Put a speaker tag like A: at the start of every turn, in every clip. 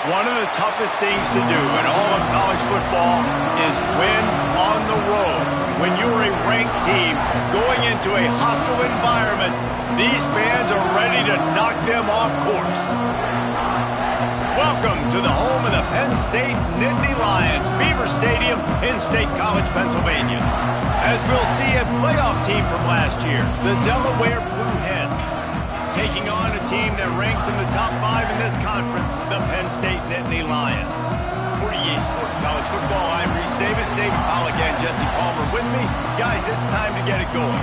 A: One of the toughest things to do in all of college football is win on the road. When you're a ranked team going into a hostile environment, these fans are ready to knock them off course. Welcome to the home of the Penn State Nittany Lions, Beaver Stadium in State College, Pennsylvania. As we'll see a playoff team from last year, the Delaware Blue Hens, taking on a team that ranks in the top 5 in this conference, the Penn State Nittany Lions. For EA Sports College Football, I'm Reese Davis, David Pollack, and Jesse Palmer with me. Guys, it's time to get it going.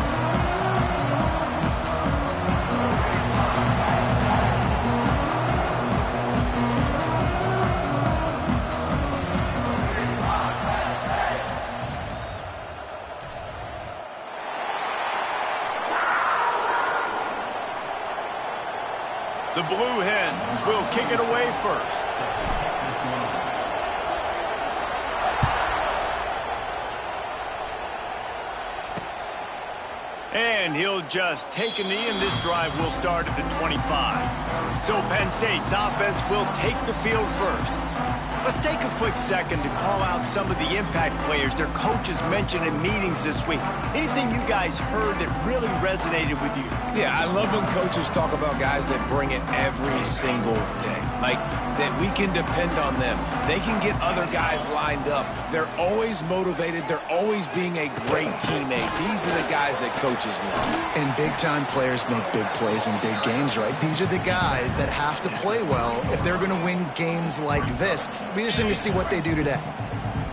A: The Blue Hens will kick it away first. And he'll just take a knee, and this drive will start at the 25. So Penn State's offense will take the field first. Let's take a quick second to call out some of the impact players their coaches mentioned in meetings this week. Anything you guys heard that really resonated with you?
B: Yeah, I love when coaches talk about guys that bring it every single day. Like, that we can depend on them. They can get other guys lined up. They're always motivated. They're always being a great teammate. These are the guys that coaches love.
C: And big-time players make big plays in big games, right? These are the guys that have to play well if they're going to win games like this. We just need to see what they do today.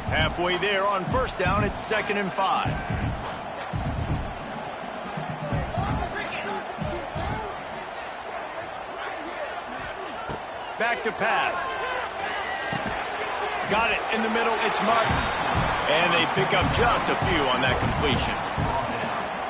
A: Halfway there on first down, it's 2nd and 5. Back to pass. Got it in the middle. It's Martin. And they pick up just a few on that completion.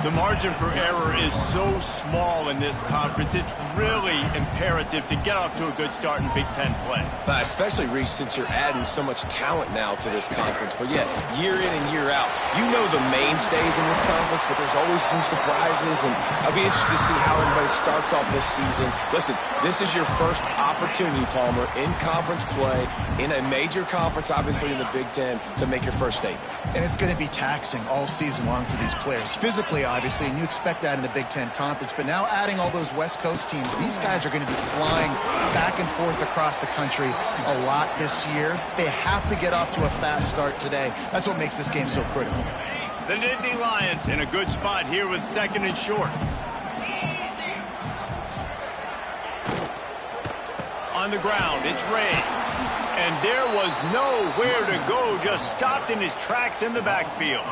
A: The margin for error is so small in this conference. It's really imperative to get off to a good start in Big Ten play.
B: Especially, Reese, since you're adding so much talent now to this conference. But yet, year in and year out, you know the mainstays in this conference, but there's always some surprises. And I'll be interested to see how everybody starts off this season. Listen, this is your first opportunity, Palmer, in conference play, in a major conference, obviously in the Big Ten, to make your first statement.
C: And it's going to be taxing all season long for these players. Physically, obviously, and you expect that in the Big Ten Conference. But now adding all those West Coast teams, these guys are going to be flying back and forth across the country a lot this year. They have to get off to a fast start today. That's what makes this game so critical.
A: The Nittany Lions in a good spot here with 2nd and short. On the ground, it's Ray. And there was nowhere to go, just stopped in his tracks in the backfield.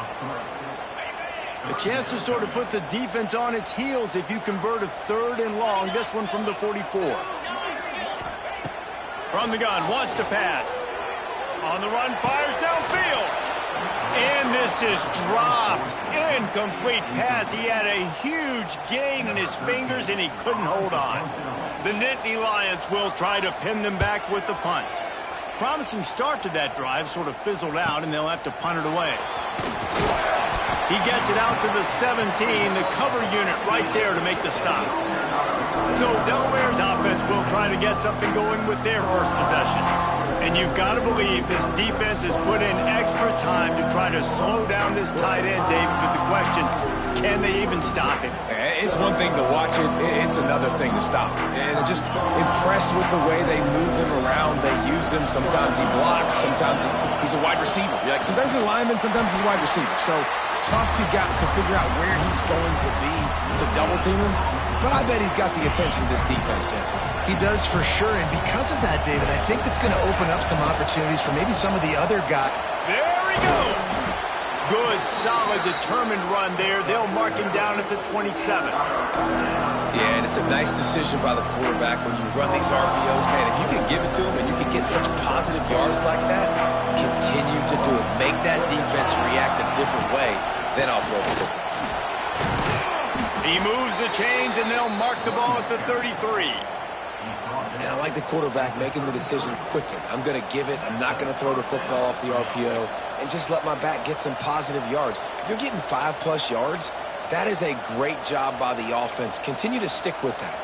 A: A chance to sort of put the defense on its heels if you convert a 3rd and long. This one from the 44. From the gun, wants to pass. On the run, fires downfield. And this is dropped. Incomplete pass. He had a huge gain in his fingers, and he couldn't hold on. The Nittany Lions will try to pin them back with the punt. Promising start to that drive, sort of fizzled out, and they'll have to punt it away. He gets it out to the 17, the cover unit right there to make the stop. So Delaware's offense will try to get something going with their first possession. And you've got to believe this defense has put in extra time to try to slow down this tight end, David, with the question, can they even stop him?
B: It's one thing to watch it, it's another thing to stop it. And I'm just impressed with the way they move him around. They use him. Sometimes he blocks. Sometimes he's a wide receiver. Like, sometimes he's a lineman. Sometimes he's a wide receiver. So tough to figure out where he's going to be to double team him. But I bet he's got the attention of this defense, Jesse.
C: He does for sure. And because of that, David, I think it's going to open up some opportunities for maybe some of the other guys.
A: There he goes. Good, solid, determined run there. They'll mark him down at the 27.
B: Yeah, and it's a nice decision by the quarterback when you run these RPOs. Man, if you can give it to him and you can get such positive yards like that, continue to do it. Make that defense react a different way, then I'll throw the football.
A: He moves the chains, and they'll mark the ball at the 33.
B: And I like the quarterback making the decision quickly. I'm going to give it. I'm not going to throw the football off the RPO and just let my back get some positive yards. You're getting 5+ yards. That is a great job by the offense. Continue to stick with that.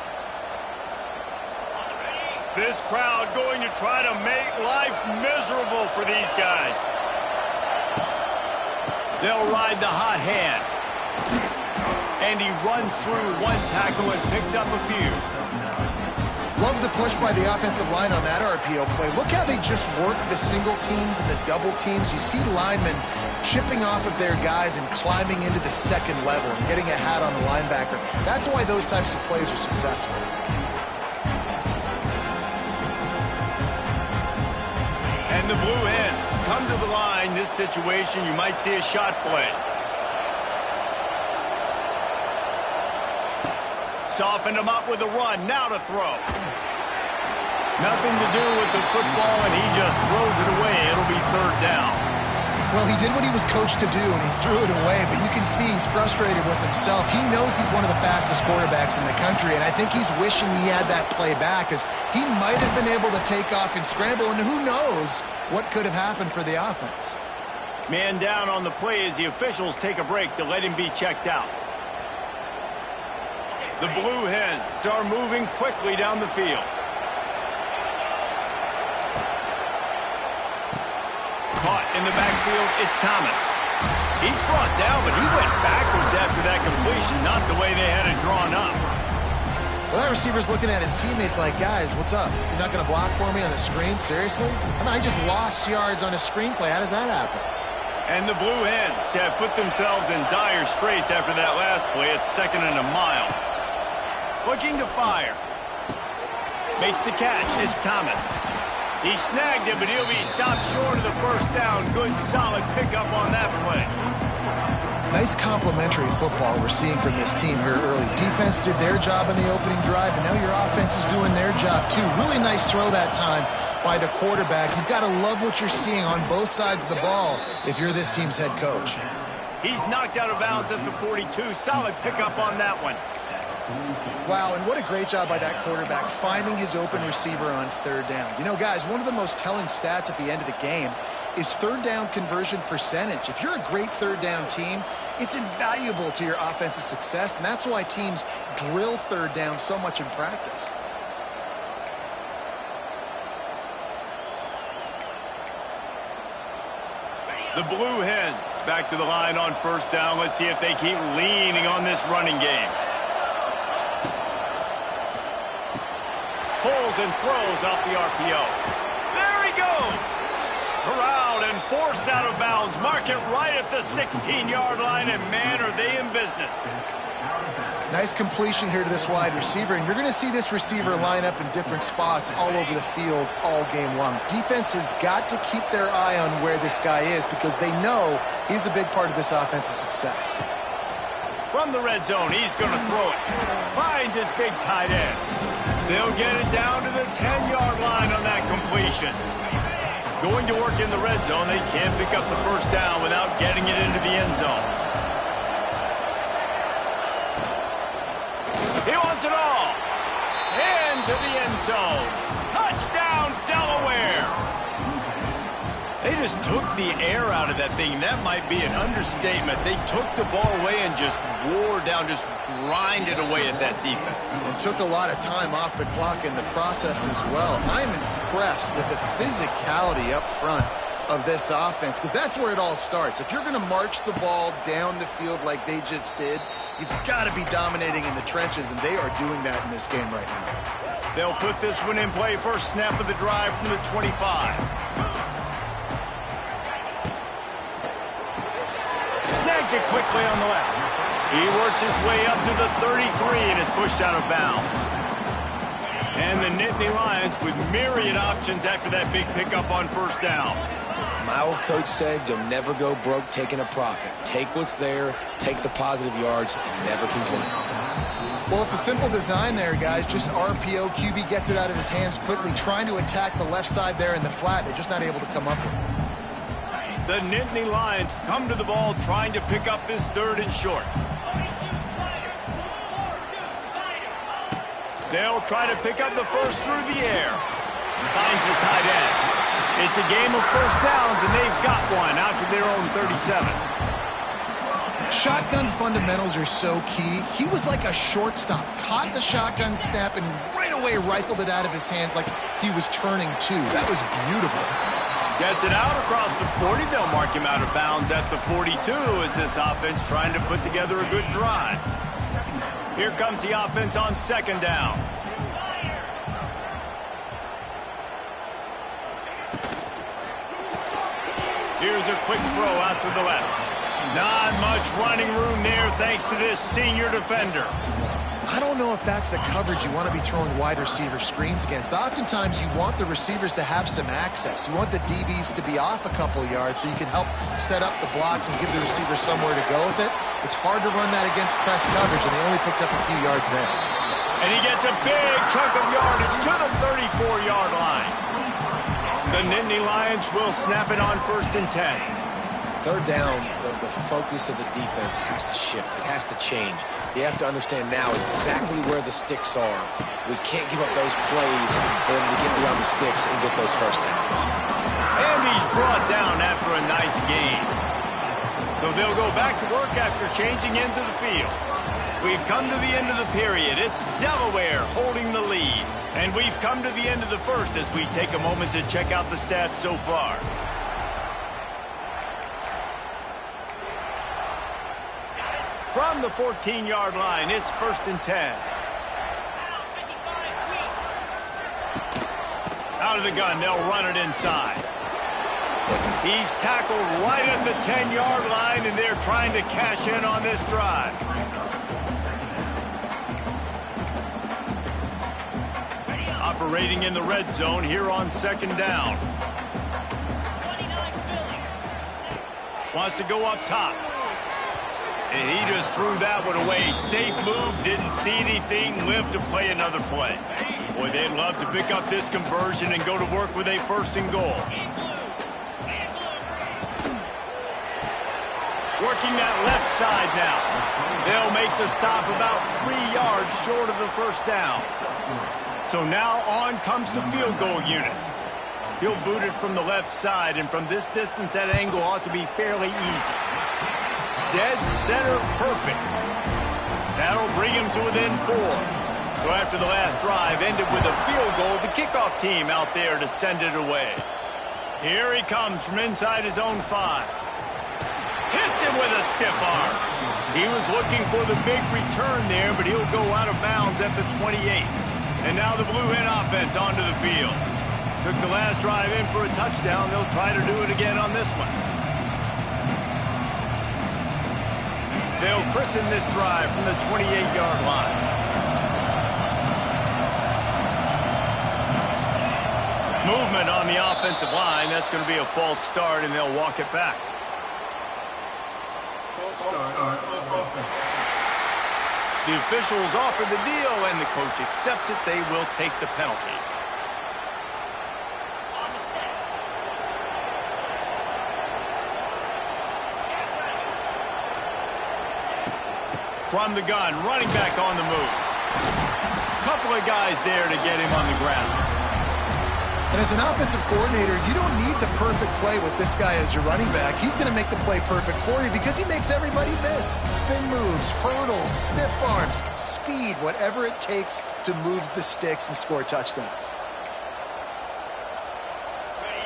A: This crowd going to try to make life miserable for these guys. They'll ride the hot hand. And he runs through one tackle and picks up a few.
C: Love the push by the offensive line on that RPO play. Look how they just work the single teams and the double teams. You see linemen chipping off of their guys and climbing into the second level and getting a hat on the linebacker. That's why those types of plays are successful.
A: And the Blue Hens come to the line. This situation, you might see a shot play. Softened him up with a run. Now to throw. Nothing to do with the football, and he just throws it away. It'll be third down.
C: Well, he did what he was coached to do, and he threw it away, but you can see he's frustrated with himself. He knows he's one of the fastest quarterbacks in the country, and I think he's wishing he had that play back, as he might have been able to take off and scramble, and who knows what could have happened for the offense.
A: Man down on the play as the officials take a break to let him be checked out. The Blue Hens are moving quickly down the field. Caught in the backfield, it's Thomas. He's brought down, but he went backwards after that completion, not the way they had it drawn up.
C: Well, that receiver's looking at his teammates like, guys, what's up? You're not going to block for me on the screen? Seriously? I mean, I just lost yards on a screenplay. How does that happen?
A: And the Blue Hens have put themselves in dire straits after that last play. It's 2nd and a mile. Looking to fire. Makes the catch. It's Thomas. He snagged it, but he'll be stopped short of the first down. Good, solid pickup on that play.
C: Nice complementary football we're seeing from this team here early. Defense did their job in the opening drive, and now your offense is doing their job too. Really nice throw that time by the quarterback. You've got to love what you're seeing on both sides of the ball if you're this team's head coach.
A: He's knocked out of bounds at the 42. Solid pickup on that one.
C: Wow, and what a great job by that quarterback finding his open receiver on third down. You know, guys, one of the most telling stats at the end of the game is third down conversion percentage. If you're a great third down team, it's invaluable to your offensive success, and that's why teams drill third down so much in practice.
A: The Blue Hens back to the line on first down. Let's see if they keep leaning on this running game. Pulls and throws off the RPO. There he goes. Corralled and forced out of bounds. Mark it right at the 16-yard line, and man, are they in business.
C: Nice completion here to this wide receiver, and you're going to see this receiver line up in different spots all over the field all game long. Defense has got to keep their eye on where this guy is because they know he's a big part of this offensive success.
A: From the red zone, he's going to throw it. Finds his big tight end. They'll get it down to the 10-yard line on that completion. Going to work in the red zone, they can't pick up the first down without getting it into the end zone. He wants it all. Into the end zone. Touchdown, Delaware. They just took the air out of that thing. That might be an understatement. They took the ball away and just wore down, just grinded away at that defense.
C: And took a lot of time off the clock in the process as well. I'm impressed with the physicality up front of this offense because that's where it all starts. If you're going to march the ball down the field like they just did, you've got to be dominating in the trenches, and they are doing that in this game right now.
A: They'll put this one in play. First snap of the drive from the 25. Snags it quickly on the left. He works his way up to the 33 and is pushed out of bounds. And the Nittany Lions with myriad options after that big pickup on first down.
B: My old coach said you'll never go broke taking a profit. Take what's there, take the positive yards, and never complain.
C: Well, it's a simple design there, guys. Just RPO. QB gets it out of his hands quickly, trying to attack the left side there in the flat. They're just not able to come up with it.
A: The Nittany Lions come to the ball trying to pick up this third and short. They'll try to pick up the first through the air. Finds the tight end. It's a game of first downs, and they've got one out to their own 37.
C: Shotgun fundamentals are so key. He was like a shortstop, caught the shotgun snap and right away rifled it out of his hands like he was turning two. That was beautiful.
A: Gets it out across the 40. They'll mark him out of bounds at the 42 as this offense trying to put together a good drive. Here comes the offense on second down. Here's a quick throw out to the left. Not much running room there thanks to this senior defender.
C: I don't know if that's the coverage you want to be throwing wide receiver screens against. Oftentimes, you want the receivers to have some access. You want the DBs to be off a couple yards so you can help set up the blocks and give the receiver somewhere to go with it. It's hard to run that against press coverage, and they only picked up a few yards there.
A: And he gets a big chunk of yardage to the 34-yard line. The Nittany Lions will snap it on 1st and 10.
B: Third down, the focus of the defense has to shift. It has to change. You have to understand now exactly where the sticks are. We can't give up those plays for them to get beyond the sticks and get those first downs.
A: And he's brought down after a nice gain. So they'll go back to work after changing into the field. We've come to the end of the period. It's Delaware holding the lead. And we've come to the end of the first as we take a moment to check out the stats so far. From the 14-yard line, it's 1st and 10. Out of the gun, they'll run it inside. He's tackled right at the 10-yard line, and they're trying to cash in on this drive. Operating in the red zone here on 2nd down. Wants to go up top. And he just threw that one away. Safe move, didn't see anything, lived to play another play. Boy, they'd love to pick up this conversion and go to work with a 1st and goal. Working that left side now. They'll make the stop about 3 yards short of the 1st down. So now on comes the field goal unit. He'll boot it from the left side, and from this distance, that angle ought to be fairly easy. Dead center perfect. That'll bring him to within 4. So after the last drive ended with a field goal, the kickoff team out there to send it away. Here he comes from inside his own 5. Hits him with a stiff arm. He was looking for the big return there, but he'll go out of bounds at the 28. And now the Blue Hen offense onto the field. Took the last drive in for a touchdown. They'll try to do it again on this one. They'll christen this drive from the 28-yard line. Movement on the offensive line. That's going to be a false start, and they'll walk it back.
D: False start.
A: The officials offer the deal, and the coach accepts it. They will take the penalty. From the gun, running back on the move. Couple of guys there to get him on the ground.
C: And as an offensive coordinator, you don't need the perfect play with this guy as your running back. He's going to make the play perfect for you because he makes everybody miss. Spin moves, hurdles, stiff arms, speed, whatever it takes to move the sticks and score touchdowns.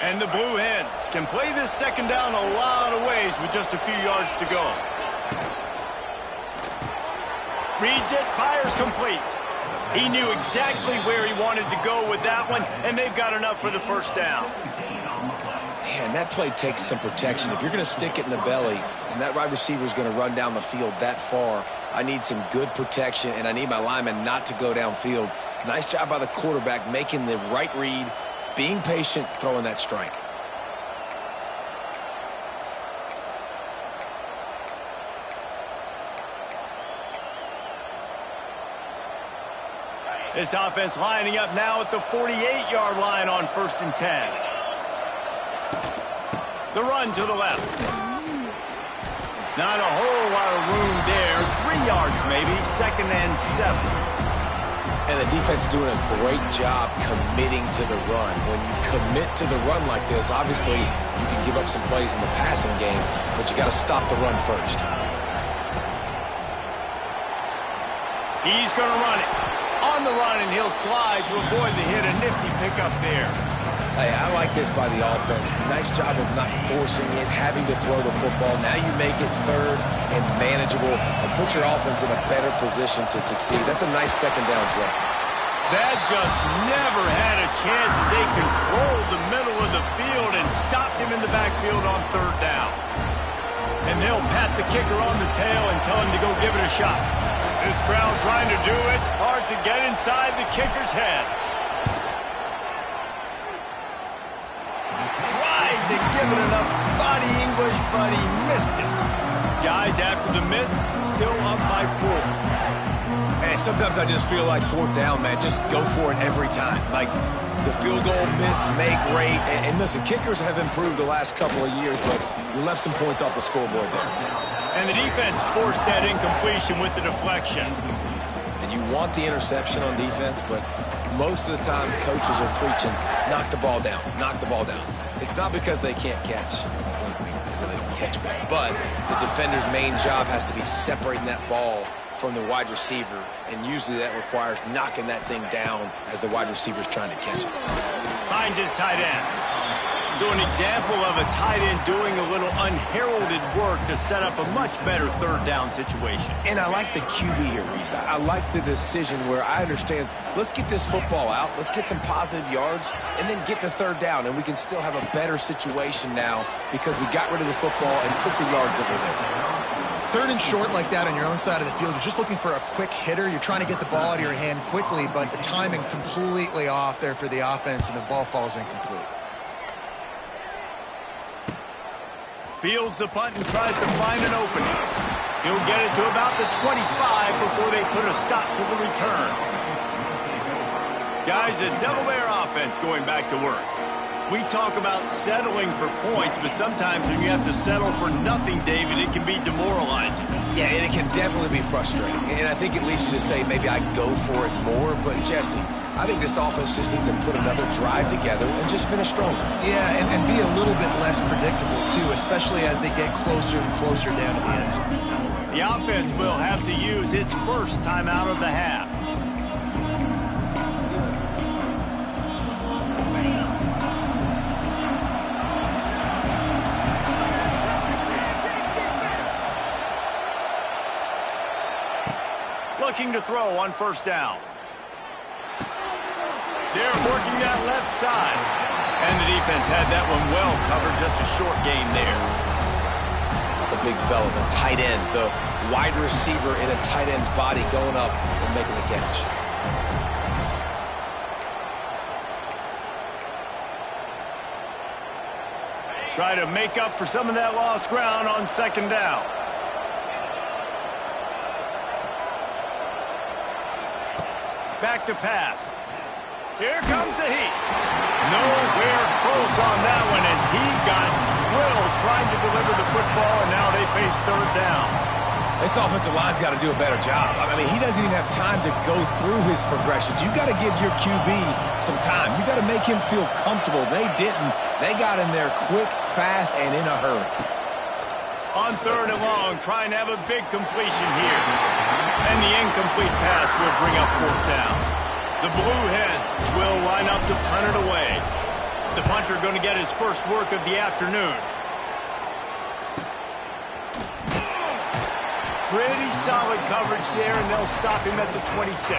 A: And the Blue Hens can play this 2nd down a lot of ways with just a few yards to go. Reads it, fires complete. He knew exactly where he wanted to go with that one, and they've got enough for the 1st down.
B: Man, that play takes some protection. If you're going to stick it in the belly and that wide receiver is going to run down the field that far, I need some good protection, and I need my lineman not to go downfield. Nice job by the quarterback making the right read, being patient, throwing that strike.
A: This offense lining up now at the 48-yard line on 1st and 10. The run to the left. Not a whole lot of room there. 3 yards maybe, 2nd and 7.
B: And the defense doing a great job committing to the run. When you commit to the run like this, obviously you can give up some plays in the passing game, but you got to stop the run first.
A: He's going to run it. On the run, and he'll slide to avoid the hit. A nifty pickup there.
B: Hey, I like this by the offense. Nice job of not forcing it, having to throw the football. Now you make it third and manageable and put your offense in a better position to succeed. That's a nice second down play.
A: That just never had a chance as they controlled the middle of the field and stopped him in the backfield on third down. And they'll pat the kicker on the tail and tell him to go give it a shot. This crowd trying to do its part to get inside the kicker's head. Tried to give it enough body English, but he missed it. Guys, after the miss, still up by 4.
B: And sometimes I just feel like fourth down, man. Just go for it every time. Like the field goal, miss, make rate. And listen, kickers have improved the last couple of years, but you left some points off the scoreboard there.
A: And the defense forced that incompletion with the deflection.
B: And you want the interception on defense, but most of the time coaches are preaching, knock the ball down, knock the ball down. It's not because they can't catch. They really don't catch well. But the defender's main job has to be separating that ball from the wide receiver, and usually that requires knocking that thing down as the wide receiver's trying to catch it.
A: Finds his tight end. So an example of a tight end doing a little unheralded work to set up a much better third down situation.
B: And I like the QB here, Reese. I like the decision where I understand, let's get this football out, let's get some positive yards, and then get to third down, and we can still have a better situation now because we got rid of the football and took the yards that were there.
C: Third and short like that on your own side of the field, you're just looking for a quick hitter. You're trying to get the ball out of your hand quickly, but the timing completely off there for the offense, and the ball falls incomplete.
A: Fields the punt and tries to find an opening. He'll get it to about the 25 before they put a stop to the return. Guys, the Delaware offense going back to work. We talk about settling for points, but sometimes when you have to settle for nothing, David, it can be demoralizing.
B: Yeah, and it can definitely be frustrating. And I think it leads you to say maybe I go for it more. But, Jesse, I think this offense just needs to put another drive together and just finish stronger.
C: Yeah, and be a little bit less predictable, too, especially as they get closer and closer down to the end zone.
A: The offense will have to use its first timeout of the half. Looking to throw on first down. They're working that left side. And the defense had that one well covered, just a short gain there.
B: The big fella, the tight end, the wide receiver in a tight end's body going up and making the catch.
A: Try to make up for some of that lost ground on second down. Back to pass. Here comes the heat. Nowhere close on that one as he got drilled trying to deliver the football, and now they face third down.
B: This offensive line's got to do a better job. I mean, he doesn't even have time to go through his progressions. You got to give your QB some time. You got to make him feel comfortable. They didn't. They got in there quick, fast, and in a hurry.
A: On third and long, trying to have a big completion here. And the incomplete pass will bring up fourth down. The Blue Hens will line up to punt it away. The punter going to get his first work of the afternoon. Pretty solid coverage there, and they'll stop him at the 26.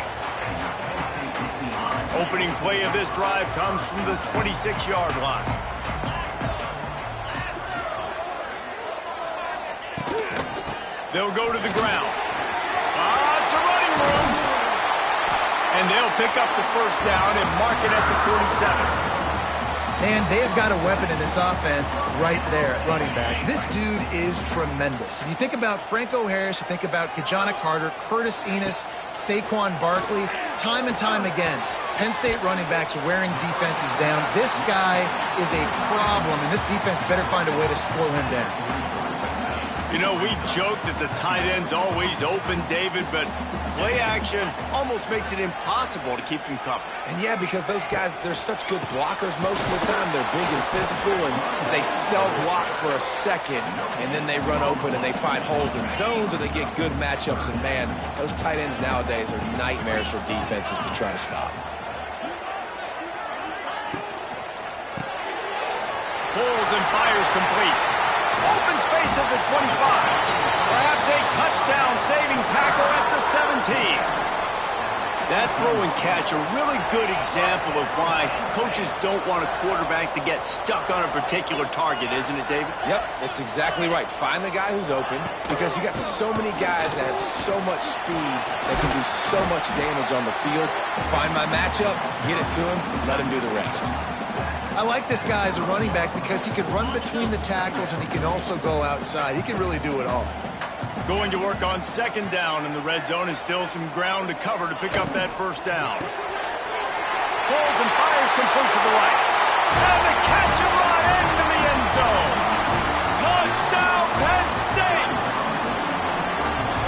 A: Opening play of this drive comes from the 26-yard line. They'll go to the ground. It's a running room. And they'll pick up the first down and mark it at the 47.
C: And they have got a weapon in this offense right there at running back. This dude is tremendous. If you think about Franco Harris, you think about Kajana Carter, Curtis Enos, Saquon Barkley, time and time again, Penn State running backs wearing defenses down. This guy is a problem, and this defense better find a way to slow him down.
A: You know, we joke that the tight end's always open, David, but Play action almost makes it impossible to keep them covered.
B: And yeah, because those guys, they're such good blockers most of the time. They're big and physical, and they block for a second, and then they run open and they find holes in zones, or they get good matchups. And man, those tight ends nowadays are nightmares for defenses to try to stop.
A: Pulls and fires complete. Open space at the 25. Perhaps a touchdown-saving tackle at the 17. That throw and catch, a really good example of why coaches don't want a quarterback to get stuck on a particular target, isn't it, David?
B: Yep, that's exactly right. Find the guy who's open, because you got so many guys that have so much speed that can do so much damage on the field. Find my matchup, get it to him, let him do the rest.
C: I like this guy as a running back because he can run between the tackles and he can also go outside. He can really do it all.
A: Going to work on second down in the red zone, is still some ground to cover to pick up that first down. Pulls and fires complete to the right. And the catch and run into the end zone. Touchdown, Penn State!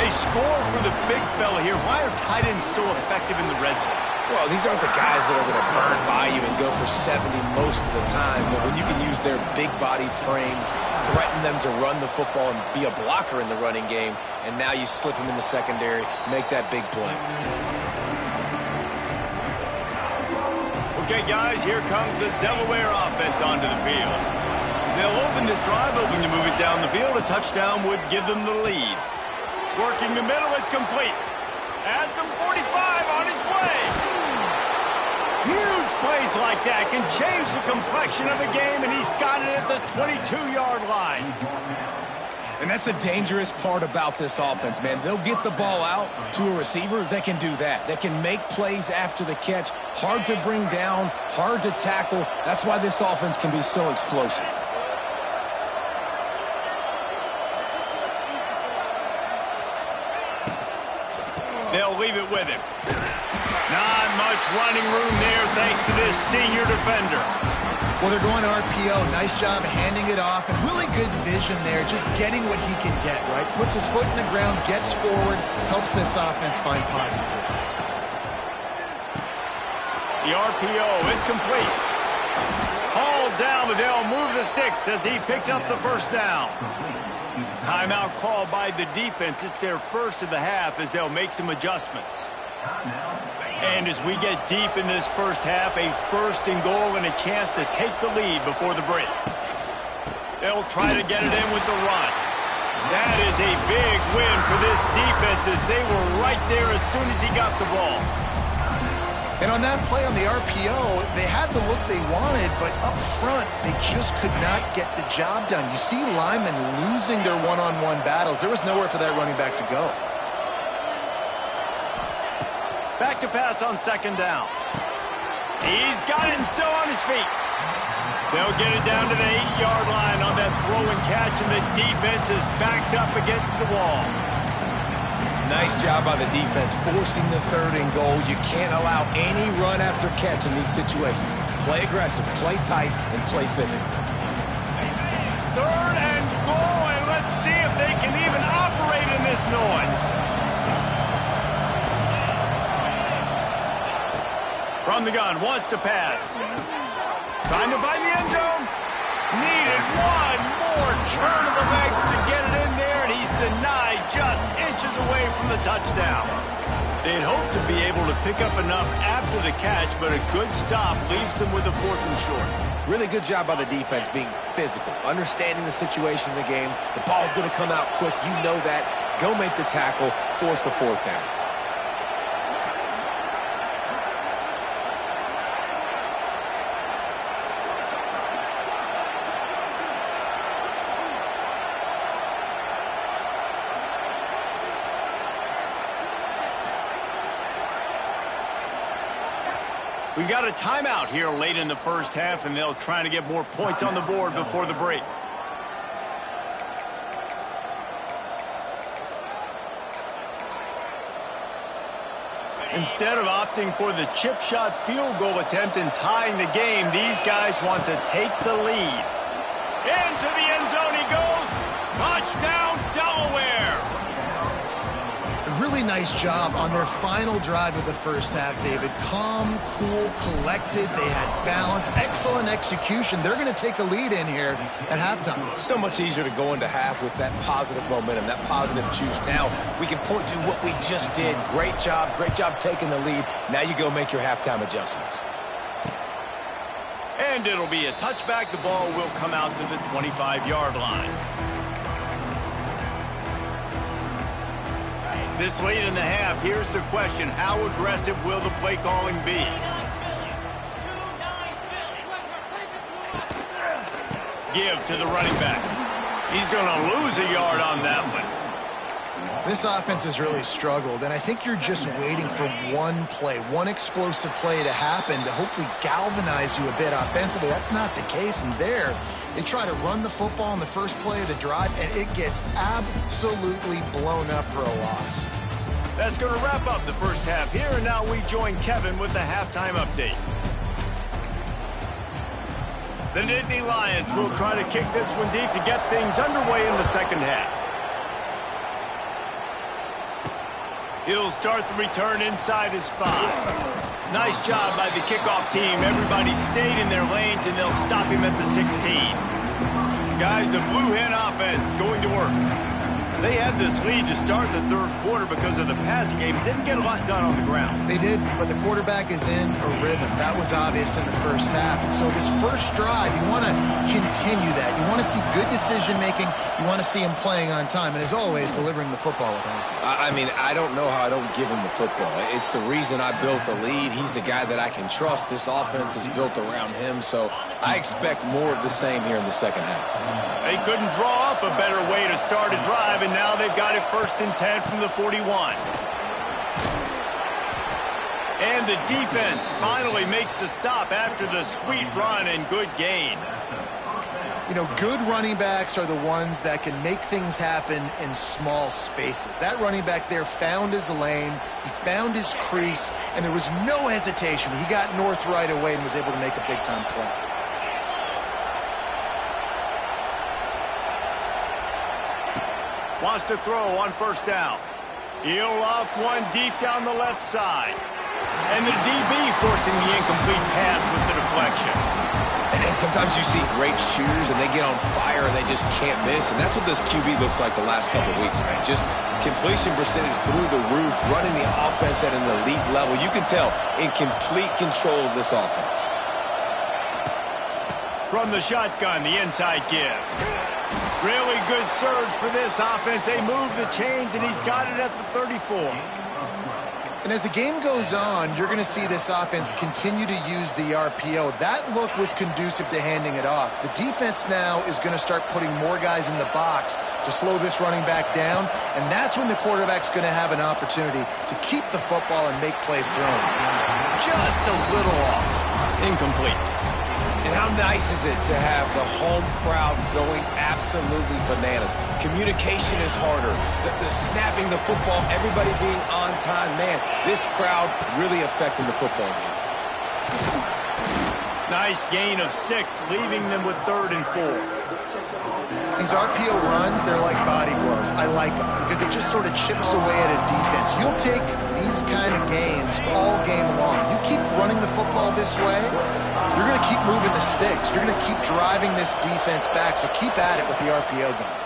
A: A score for the big fella here. Why are tight ends so effective in the red zone?
B: Well, these aren't the guys that are going to burn by you and go for 70 most of the time, but when you can use their big-bodied frames, threaten them to run the football and be a blocker in the running game, and now you slip them in the secondary, make that big play.
A: Okay, guys, here comes the Delaware offense onto the field. They'll open this drive, hoping to move it down the field. A touchdown would give them the lead. Working the middle, it's complete. At the 45, on its way. Huge plays like that can change the complexion of a game, and he's got it at the 22-yard line.
B: And that's the dangerous part about this offense, man. They'll get the ball out to a receiver that can do that. That can make plays after the catch. Hard to bring down, hard to tackle. That's why this offense can be so explosive.
A: They'll leave it with him. Not much running room there thanks to this senior defender.
C: Well, they're going to RPO. Nice job handing it off, and really good vision there, just getting what he can get, right? Puts his foot in the ground, gets forward, helps this offense find positive points.
A: The RPO, it's complete. Hauled down, but they'll move the sticks as he picks up the first down. Timeout called by the defense. It's their first of the half as they'll make some adjustments. And as we get deep in this first half, a first and goal and a chance to take the lead before the break. They'll try to get it in with the run. That is a big win for this defense as they were right there as soon as he got the ball.
C: And on that play on the RPO, they had the look they wanted, but up front, they just could not get the job done. You see linemen losing their one-on-one battles. There was nowhere for that running back to go.
A: Back to pass on second down. He's got it and still on his feet. They'll get it down to the 8-yard line on that throw and catch, and the defense is backed up against the wall.
B: Nice job by the defense, forcing the third and goal. You can't allow any run after catch in these situations. Play aggressive, play tight, and play physical.
A: Third and goal, and let's see if they can even operate in this noise. From the gun, wants to pass. Trying to find the end zone. Needed one more turn of the legs to get it in there, and he's denied just inches away from the touchdown. They'd hope to be able to pick up enough after the catch, but a good stop leaves them with a fourth and short.
B: Really good job by the defense being physical, understanding the situation in the game. The ball's going to come out quick. You know that. Go make the tackle, force the fourth down.
A: We got a timeout here late in the first half, and they'll try to get more points on the board before the break. Instead of opting for the chip shot field goal attempt and tying the game, these guys want to take the lead. Into the end zone he goes. Touchdown, Delaware.
C: really nice job on their final drive of the first half, David. Calm, cool, collected. They had balance, excellent execution. They're going to take a lead in here at halftime.
B: It's so much easier to go into half with that positive momentum, that positive juice. Now we can point to what we just did. Great job taking the lead. Now you go make your halftime adjustments.
A: And it'll be a touchback. The ball will come out to the 25-yard line. This late in the half, here's the question. How aggressive will the play calling be? Give to the running back. He's going to lose a yard on that one.
C: This offense has really struggled, and I think you're just waiting for one play, one explosive play to happen to hopefully galvanize you a bit offensively. That's not the case, and there they try to run the football in the first play of the drive, and it gets absolutely blown up for a loss.
A: That's going to wrap up the first half here, and now we join Kevin with the halftime update. The Nittany Lions will try to kick this one deep to get things underway in the second half. He'll start the return inside his 5. Nice job by the kickoff team. Everybody stayed in their lanes, and they'll stop him at the 16. Guys, the Blue Hen offense going to work. They had this lead to start the third quarter because of the passing game. Didn't get a lot done on the ground.
C: They did, but the quarterback is in a rhythm. That was obvious in the first half. And so this first drive, you want to continue that. You want to see good decision-making. You want to see him playing on time. And as always, delivering the football with accuracy.
B: I mean, I don't know how I don't give him the football. It's the reason I built the lead. He's the guy that I can trust. This offense is built around him. So I expect more of the same here in the second half.
A: They couldn't draw up a better way to start a drive, and now they've got it 1st and 10 from the 41. And the defense finally makes the stop after the sweet run and good gain.
C: You know, good running backs are the ones that can make things happen in small spaces. That running back there found his lane, he found his crease, and there was no hesitation. He got north right away and was able to make a big-time play.
A: Wants to throw on 1st down. He'll loft one deep down the left side. And the DB forcing the incomplete pass with the deflection.
B: And sometimes you see great shooters and they get on fire and they just can't miss. And that's what this QB looks like the last couple of weeks, man. Just completion percentage through the roof, running the offense at an elite level. You can tell in complete control of this offense.
A: From the shotgun, the inside give. Really good surge for this offense. They move the chains, and he's got it at the 34.
C: And as the game goes on, you're going to see this offense continue to use the RPO. That look was conducive to handing it off. The defense now is going to start putting more guys in the box to slow this running back down, and that's when the quarterback's going to have an opportunity to keep the football and make plays thrown.
A: Just a little off. Incomplete.
B: And how nice is it to have the home crowd going absolutely bananas? Communication is harder. The snapping the football, everybody being on time. Man, this crowd really affecting the football game.
A: Nice gain of 6, leaving them with 3rd and 4.
C: These RPO runs, they're like body blows. I like them because it just sort of chips away at a defense. You'll take these kind of games all game long. You keep running the football this way, you're going to keep moving the sticks. You're going to keep driving this defense back, so keep at it with the RPO game.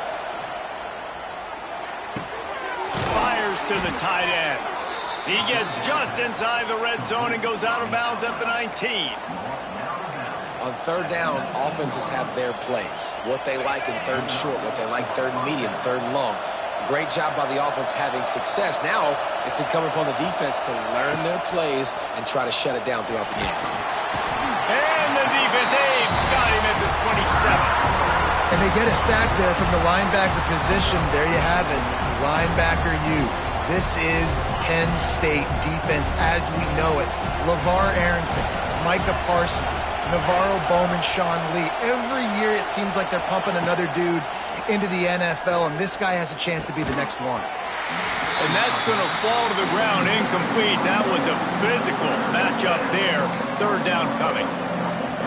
A: Fires to the tight end. He gets just inside the red zone and goes out of bounds at the 19.
B: On 3rd down, offenses have their plays. What they like in 3rd and short, what they like 3rd and medium, 3rd and long. Great job by the offense having success. Now it's incumbent upon the defense to learn their plays and try to shut it down throughout the game.
A: And the defense, got him at the 27.
C: And they get a sack there from the linebacker position. There you have it, linebacker U. This is Penn State defense as we know it. LeVar Arrington, Micah Parsons, Navarro Bowman, Sean Lee. Every year it seems like they're pumping another dude into the NFL, and this guy has a chance to be the next one.
A: And that's going to fall to the ground incomplete. That was a physical matchup there. 3rd down coming.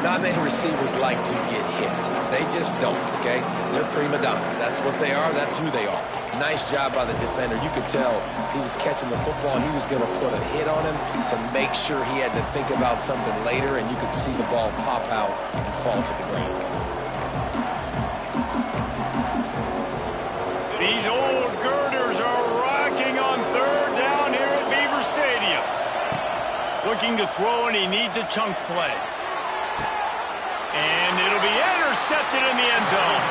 B: Not many receivers like to get hit. They just don't, okay? They're prima donnas. That's what they are. That's who they are. Nice job by the defender. You could tell he was catching the football. He was going to put a hit on him to make sure he had to think about something later, and you could see the ball pop out and fall to the ground.
A: These old girders are rocking on third down here at Beaver Stadium. Looking to throw, and he needs a chunk play. And it'll be intercepted in the end zone.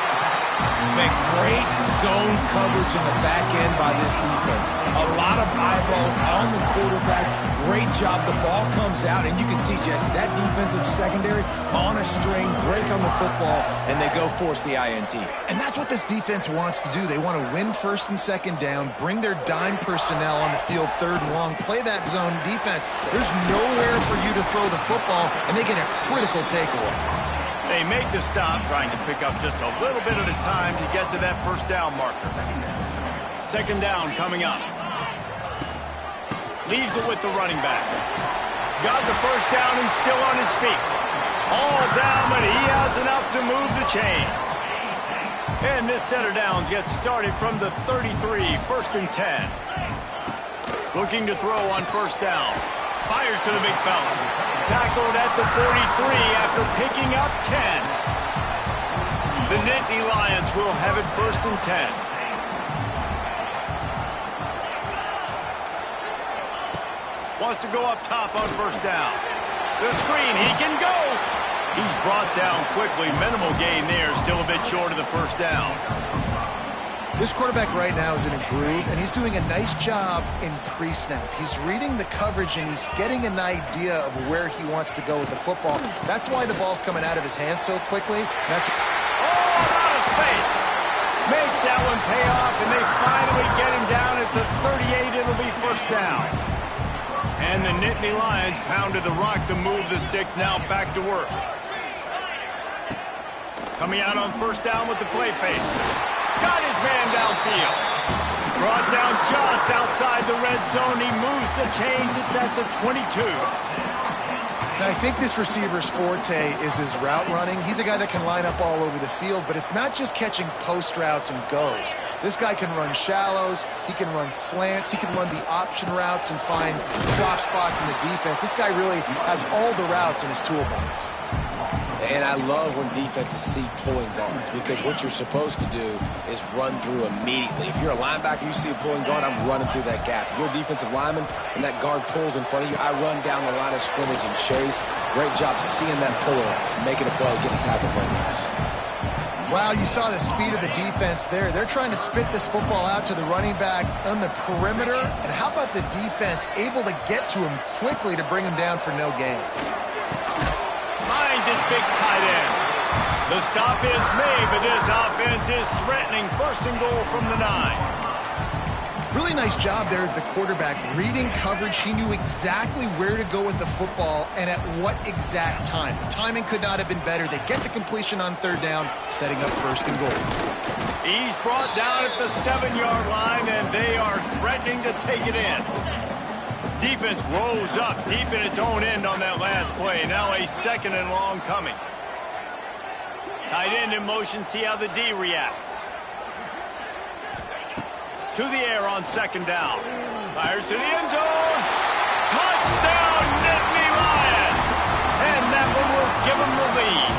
B: Man, great zone coverage in the back end by this defense. A lot of eyeballs on the quarterback. Great job. The ball comes out, and you can see, Jesse, that defensive secondary on a string, break on the football, and they go force the INT.
C: And that's what this defense wants to do. They want to win first and second down, bring their dime personnel on the field third and long, play that zone defense. There's nowhere for you to throw the football, and they get a critical takeaway.
A: They make the stop, trying to pick up just a little bit at a time to get to that first down marker. Second down coming up. Leaves it with the running back. Got the first down and still on his feet. All down, but he has enough to move the chains. And this set of downs gets started from the 33, first and 10. Looking to throw on first down. Fires to the big fella. Tackled at the 43 after picking up 10. The Nittany Lions will have it first and 10. Wants to go up top on first down. The screen, he can go. He's brought down quickly. Minimal gain there, still a bit short of the first down.
C: This quarterback right now is in a groove, and he's doing a nice job in pre-snap. He's reading the coverage, and he's getting an idea of where he wants to go with the football. That's why the ball's coming out of his hands so quickly. That's
A: out of space. Makes that one pay off, and they finally get him down at the 38. It'll be first down. And the Nittany Lions pounded the rock to move the sticks. Now back to work. Coming out on first down with the play fake. Got his man downfield. Brought down just outside the red zone. He moves the chains. It's at the 22.
C: Now, I think this receiver's forte is his route running. He's a guy that can line up all over the field, but it's not just catching post routes and goes. This guy can run shallows. He can run slants. He can run the option routes and find soft spots in the defense. This guy really has all the routes in his toolbox.
B: And I love when defenses see pulling guards, because what you're supposed to do is run through immediately. If you're a linebacker, you see a pulling guard, I'm running through that gap. If you're a defensive lineman and that guard pulls in front of you, I run down the line of scrimmage and chase. Great job seeing that puller, making a play, getting a tackle for us.
C: Wow, you saw the speed of the defense there. They're trying to spit this football out to the running back on the perimeter. And how about the defense able to get to him quickly to bring him down for no gain?
A: Finds his big tight end. The stop is made, but this offense is threatening. First and goal from the 9.
C: Really nice job there of the quarterback. Reading coverage, he knew exactly where to go with the football and at what exact time. The timing could not have been better. They get the completion on third down, setting up first and goal.
A: He's brought down at the 7-yard line, and they are threatening to take it in. Defense rolls up deep in its own end on that last play. Now a second and long coming. Tight end in motion, see how the D reacts. To the air on second down. Fires to the end zone. Touchdown, Nittany Lions! And that one will give them the lead.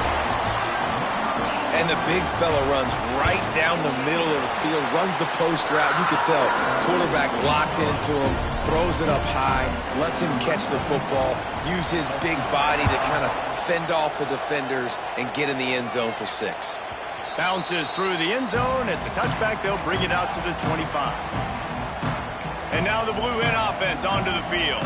B: And the big fella runs right down the middle of the field, runs the post route. You could tell quarterback locked into him, throws it up high, lets him catch the football, use his big body to kind of fend off the defenders and get in the end zone for 6.
A: Bounces through the end zone. It's a touchback. They'll bring it out to the 25. And now the Blue Hen offense onto the field.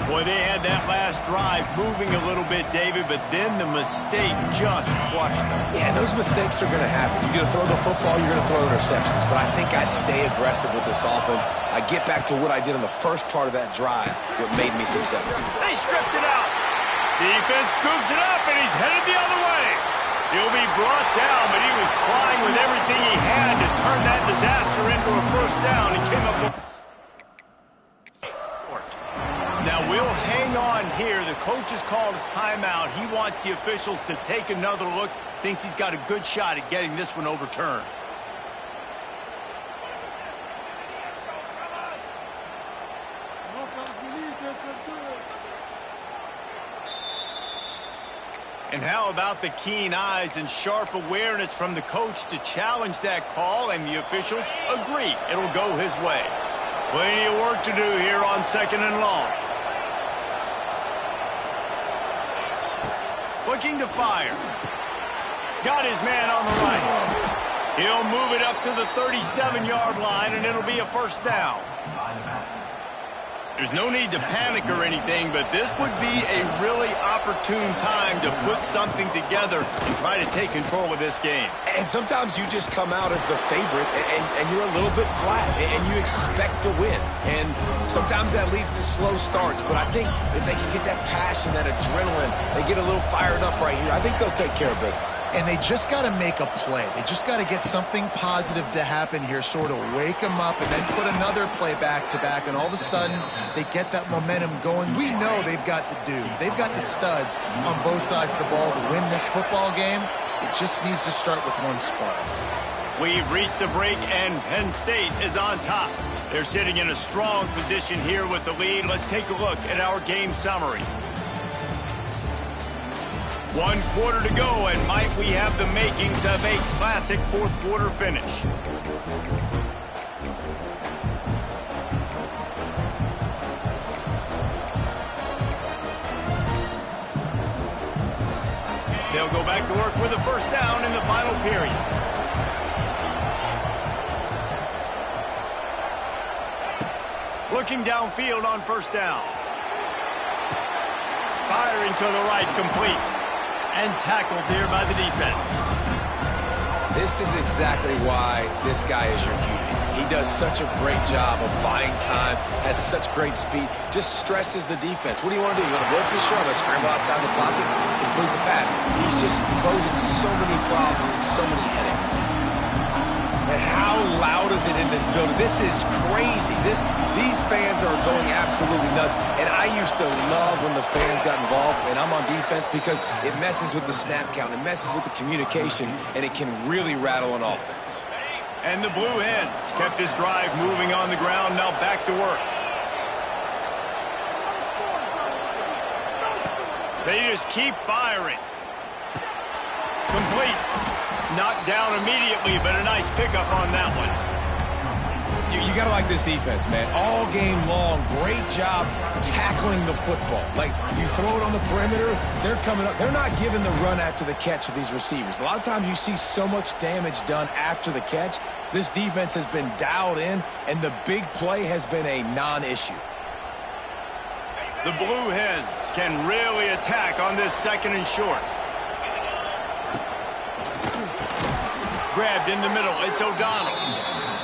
A: Boy, they had that last drive moving a little bit, David, but then the mistake just crushed them.
B: Yeah, those mistakes are going to happen. You're going to throw the football, you're going to throw interceptions. But I think I stay aggressive with this offense. I get back to what I did in the first part of that drive, what made me successful.
A: They stripped it out. Defense scoops it up, and he's headed the other way. He'll be brought down, but he was trying with everything he had to turn that disaster into a first down. He came up with... Now we'll hang Going on here, the coach has called a timeout. He wants the officials to take another look. Thinks he's got a good shot at getting this one overturned. And how about the keen eyes and sharp awareness from the coach to challenge that call, and the officials agree it'll go his way. Plenty of work to do here on 2nd and long. Looking to fire. Got his man on the right. He'll move it up to the 37-yard line, and it'll be a first down. There's no need to panic or anything, but this would be a really opportune time to put something together and try to take control of this game.
B: And sometimes you just come out as the favorite, and you're a little bit flat, and you expect to win. And sometimes that leads to slow starts, but I think if they can get that passion, that adrenaline, they get a little fired up right here, I think they'll take care of business.
C: And they just got to make a play. They just got to get something positive to happen here, sort of wake them up, and then put another play back-to-back, and all of a sudden they get that momentum going. We know they've got the dudes. They've got the studs on both sides of the ball to win this football game. It just needs to start with one spark.
A: We've reached the break, and Penn State is on top. They're sitting in a strong position here with the lead. Let's take a look at our game summary. 1 quarter to go, and might we have the makings of a classic fourth-quarter finish. They'll go back to work with a first down in the final period. Looking downfield on first down. Firing to the right, complete. And tackled there by the defense.
B: This is exactly why this guy is your QB. He does such a great job of buying time, has such great speed, just stresses the defense. What do you want to do? You want to blitz me? Sure, I'm going to scramble outside the pocket, complete the pass. He's just posing so many problems and so many headaches. And how loud is it in this building? This is crazy. These fans are going absolutely nuts. And I used to love when the fans got involved, and I'm on defense, because it messes with the snap count, it messes with the communication, and it can really rattle an offense.
A: And the Blue Hens kept this drive moving on the ground, now back to work. They just keep firing. Complete. Knocked down immediately, but a nice pickup on that one.
B: You got to like this defense, man. All game long, great job tackling the football. Like, you throw it on the perimeter, they're coming up. They're not giving the run after the catch to these receivers. A lot of times you see so much damage done after the catch. This defense has been dialed in, and the big play has been a non-issue.
A: The Blue Hens can really attack on this 2nd and short. Grabbed in the middle, it's O'Donnell.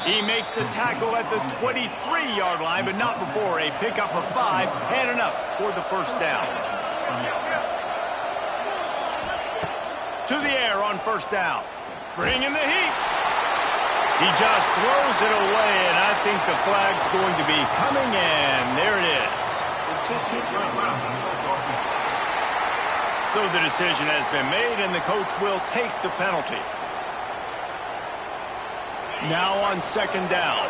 A: He makes the tackle at the 23-yard line, but not before a pickup of 5, and enough for the first down. To the air on first down. Bringing the heat. He just throws it away, and I think the flag's going to be coming, and there it is. So the decision has been made, and the coach will take the penalty. Now on 2nd down.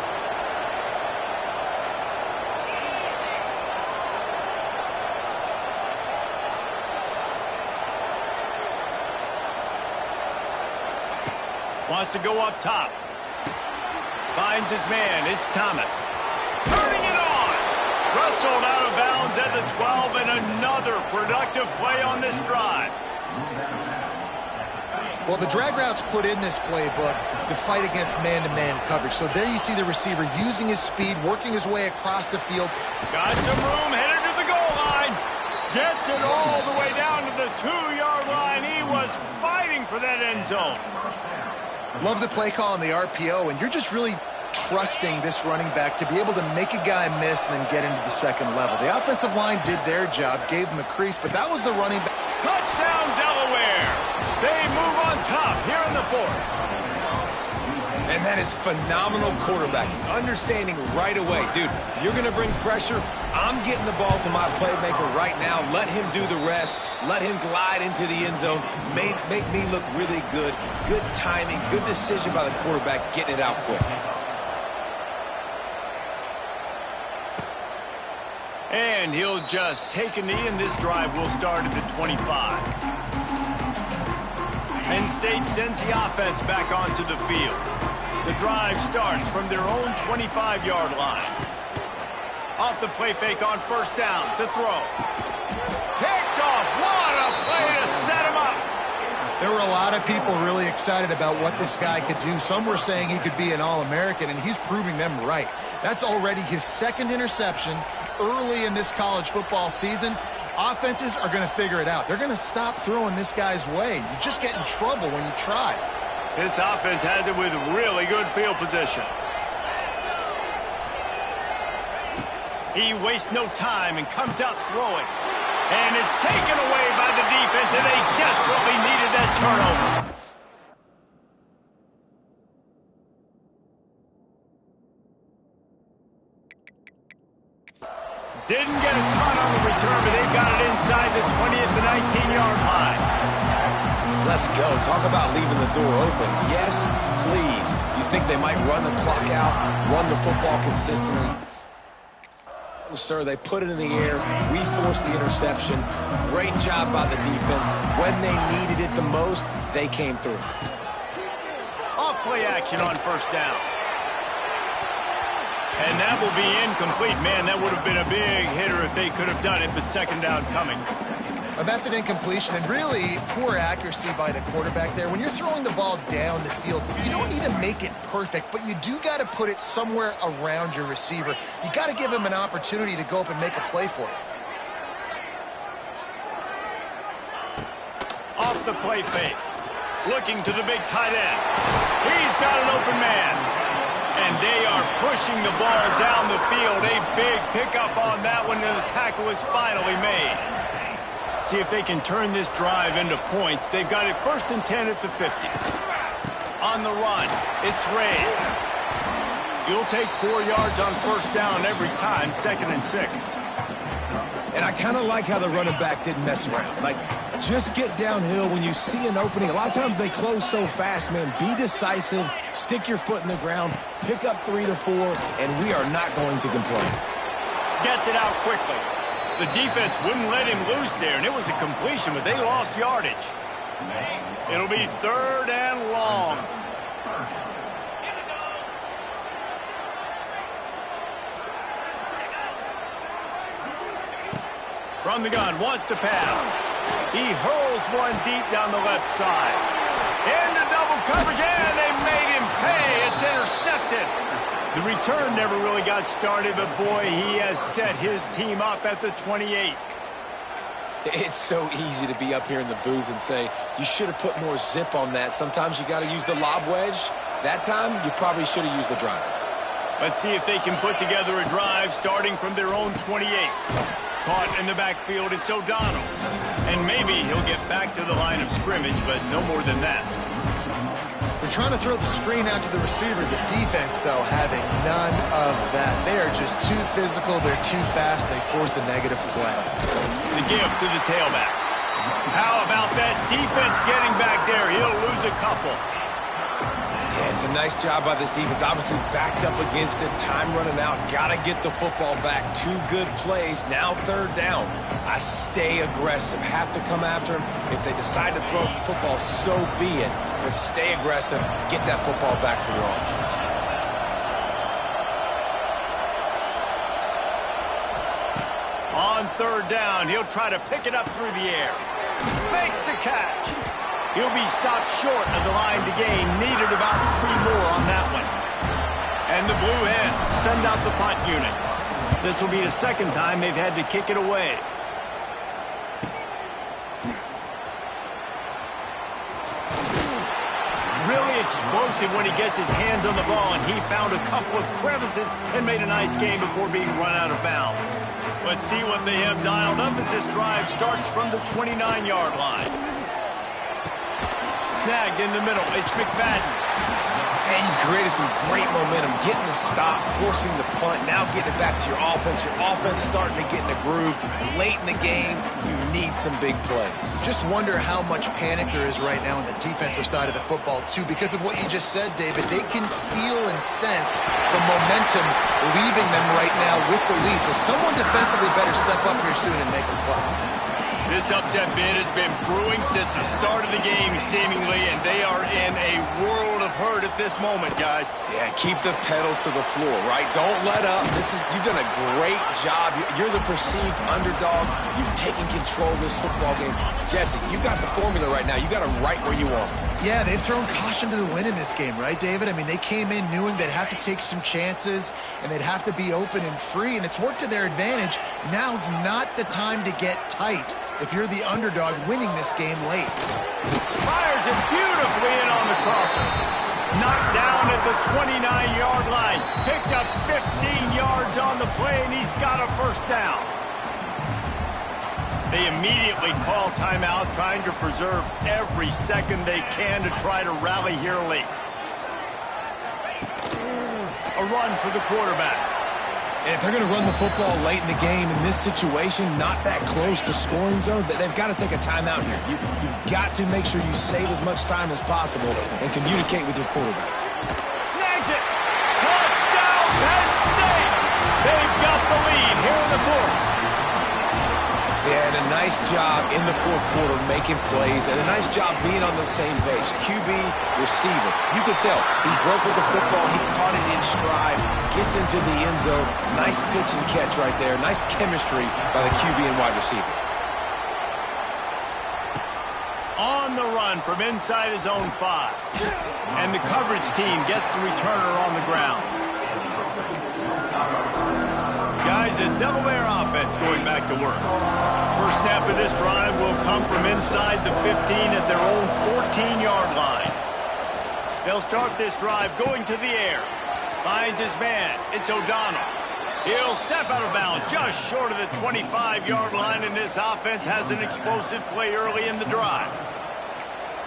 A: Wants to go up top. Finds his man. It's Thomas. Turning it on. Wrestled out of bounds at the 12, and another productive play on this drive.
C: Well, the drag route's put in this playbook to fight against man-to-man coverage. So there you see the receiver using his speed, working his way across the field.
A: Got some room, headed to the goal line. Gets it all the way down to the 2-yard line. He was fighting for that end zone.
C: Love the play call on the RPO, and you're just really trusting this running back to be able to make a guy miss and then get into the second level. The offensive line did their job, gave him a crease, but that was the running back.
A: Touchdown, Delaware. They move on top here in the 4th.
B: And that is phenomenal quarterbacking. Understanding right away, dude, you're going to bring pressure. I'm getting the ball to my playmaker right now. Let him do the rest. Let him glide into the end zone. Make me look really good. Good timing, good decision by the quarterback, getting it out quick.
A: And he'll just take a knee, and this drive will start at the 25. Penn State sends the offense back onto the field. The drive starts from their own 25-yard line. Off the play fake on first down to throw. Picked off. What a play to set him up.
C: There were a lot of people really excited about what this guy could do. Some were saying he could be an All-American, and he's proving them right. That's already his second interception early in this college football season. Offenses are going to figure it out. They're going to stop throwing this guy's way. You just get in trouble when you try.
A: This offense has it with really good field position. He wastes no time and comes out throwing. And it's taken away by the defense, and they desperately needed that turnover. Didn't get a ton on the return, but they've got it inside the 20th to 19-yard line.
B: Let's go. Talk about leaving the door open. Yes, please. You think they might run the clock out, run the football consistently? Oh, sir, they put it in the air. We forced the interception. Great job by the defense. When they needed it the most, they came through.
A: Off-play action on first down. And that will be incomplete. Man, that would have been a big hitter if they could have done it, but second down coming.
C: That's an incompletion, and really poor accuracy by the quarterback there. When you're throwing the ball down the field, you don't need to make it perfect, but you do got to put it somewhere around your receiver. You got to give him an opportunity to go up and make a play for it.
A: Off the play fake. Looking to the big tight end. He's got an open man. And they are pushing the ball down the field. A big pickup on that one, and the tackle is finally made. See if they can turn this drive into points. They've got it 1st and 10 at the 50. On the run, it's Ray. You'll take 4 yards on first down every time, 2nd and 6.
B: And I kind of like how the running back didn't mess around. Like, just get downhill when you see an opening. A lot of times they close so fast, man. Be decisive, stick your foot in the ground, pick up 3 to 4, and we are not going to complain.
A: Gets it out quickly. The defense wouldn't let him loose there, and it was a completion, but they lost yardage. It'll be 3rd and long. From the gun, wants to pass. He hurls one deep down the left side. Into double coverage, and they made him pay. It's intercepted. The return never really got started, but boy, he has set his team up at the 28.
B: It's so easy to be up here in the booth and say, you should have put more zip on that. Sometimes you got to use the lob wedge. That time, you probably should have used the drive.
A: Let's see if they can put together a drive starting from their own 28. Caught in the backfield, it's O'Donnell. And maybe he'll get back to the line of scrimmage, but no more than that.
C: They're trying to throw the screen out to the receiver. The defense, though, having none of that. They are just too physical. They're too fast. They force a negative play.
A: The give to the tailback. How about that defense getting back there? He'll lose a couple.
B: Yeah, it's a nice job by this defense. Obviously backed up against it. Time running out. Got to get the football back. 2 good plays. Now 3rd down. I stay aggressive. Have to come after him. If they decide to throw the football, so be it. But stay aggressive. Get that football back for your offense.
A: On 3rd down, he'll try to pick it up through the air. Makes the catch. He'll be stopped short of the line to gain. Needed about 3 more on that one. And the Blue Hens send out the punt unit. This will be the 2nd time they've had to kick it away. Really explosive when he gets his hands on the ball, and he found a couple of crevices and made a nice game before being run out of bounds. Let's see what they have dialed up as this drive starts from the 29-yard line. Snagged in the middle. It's McFadden.
B: And you've created some great momentum, getting the stop, forcing the punt, now getting it back to your offense. Your offense starting to get in a groove. Late in the game, you need some big plays.
C: Just wonder how much panic there is right now on the defensive side of the football, too. Because of what you just said, David, they can feel and sense the momentum leaving them right now with the lead. So someone defensively better step up here soon and make a play.
A: This upset bid has been brewing since the start of the game, seemingly, and they are in a world of hurt at this moment, guys.
B: Yeah, keep the pedal to the floor, right? Don't let up. You've done a great job. You're the perceived underdog. You've taken control of this football game. Jesse, you've got the formula right now. You got them right where you want them.
C: Yeah, they've thrown caution to the wind in this game, right, David? I mean, they came in knowing they'd have to take some chances and they'd have to be open and free, and it's worked to their advantage. Now's not the time to get tight if you're the underdog winning this game late.
A: Fires it beautifully in on the crosser. Knocked down at the 29-yard line. Picked up 15 yards on the play, and he's got a first down. They immediately call timeout, trying to preserve every second they can to try to rally here late. A run for the quarterback.
B: And if they're going to run the football late in the game in this situation, not that close to scoring zone, they've got to take a timeout here. You've got to make sure you save as much time as possible and communicate with your quarterback.
A: Snags it! Touchdown, Penn State! They've got the lead here in the fourth.
B: Yeah, and a nice job in the fourth quarter making plays, and a nice job being on the same page. QB, receiver. You could tell he broke with the football. He caught it in stride, gets into the end zone. Nice pitch and catch right there. Nice chemistry by the QB and wide receiver.
A: On the run from inside his own 5. And the coverage team gets the returner on the ground. Guys, a Delaware offense going back to work. First snap of this drive will come from inside the 15 at their own 14-yard line. They'll start this drive going to the air. Finds his man. It's O'Donnell. He'll step out of bounds just short of the 25-yard line, and this offense has an explosive play early in the drive.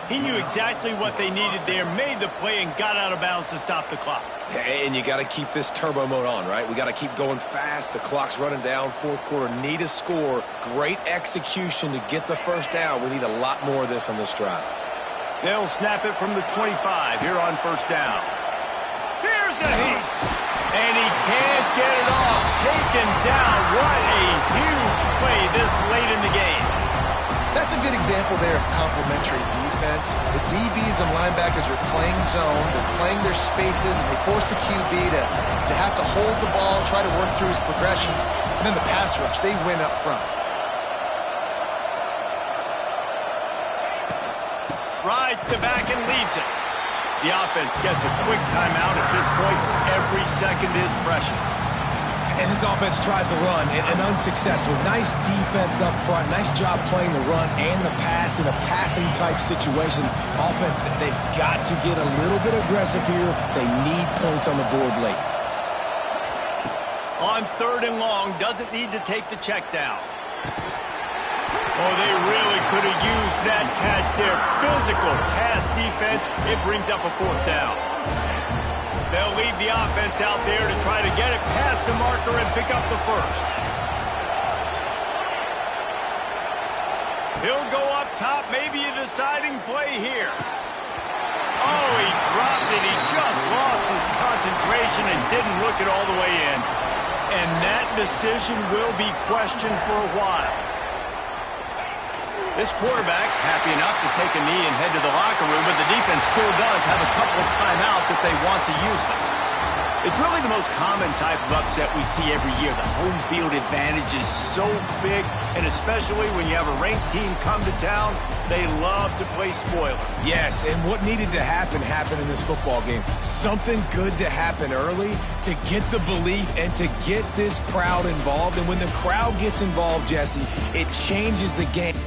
A: He knew exactly what they needed there, made the play, and got out of bounds to stop the clock.
B: And you got to keep this turbo mode on, right? We got to keep going fast. The clock's running down. Fourth quarter, need a score. Great execution to get the first down. We need a lot more of this on this drive.
A: They'll snap it from the 25 here on first down. Here's a heat. And he can't get it off. Taken down. What a huge play this late in the game.
C: That's a good example there of complementary defense. The DBs and linebackers are playing zone, they're playing their spaces, and they force the QB to have to hold the ball, try to work through his progressions, and then the pass rush, they win up front.
A: Rides to back and leaves it. The offense gets a quick timeout at this point. Every second is precious.
B: And this offense tries to run and unsuccessful. Nice defense up front. Nice job playing the run and the pass in a passing-type situation. Offense, they've got to get a little bit aggressive here. They need points on the board late.
A: On 3rd and long, doesn't need to take the check down. Oh, they really could have used that catch there. Physical pass defense. It brings up a 4th down. They'll lead the offense out there to try to get it past the marker and pick up the first. He'll go up top, maybe a deciding play here. Oh, he dropped it. He just lost his concentration and didn't look it all the way in. And that decision will be questioned for a while. This quarterback happy enough to take a knee and head to the locker room, but the defense still does have a couple of timeouts if they want to use them. It's really the most common type of upset we see every year. The home field advantage is so big, and especially when you have a ranked team come to town, they love to play spoiler.
B: Yes, and what needed to happen happened in this football game. Something good to happen early to get the belief and to get this crowd involved. And when the crowd gets involved, Jesse, it changes the game.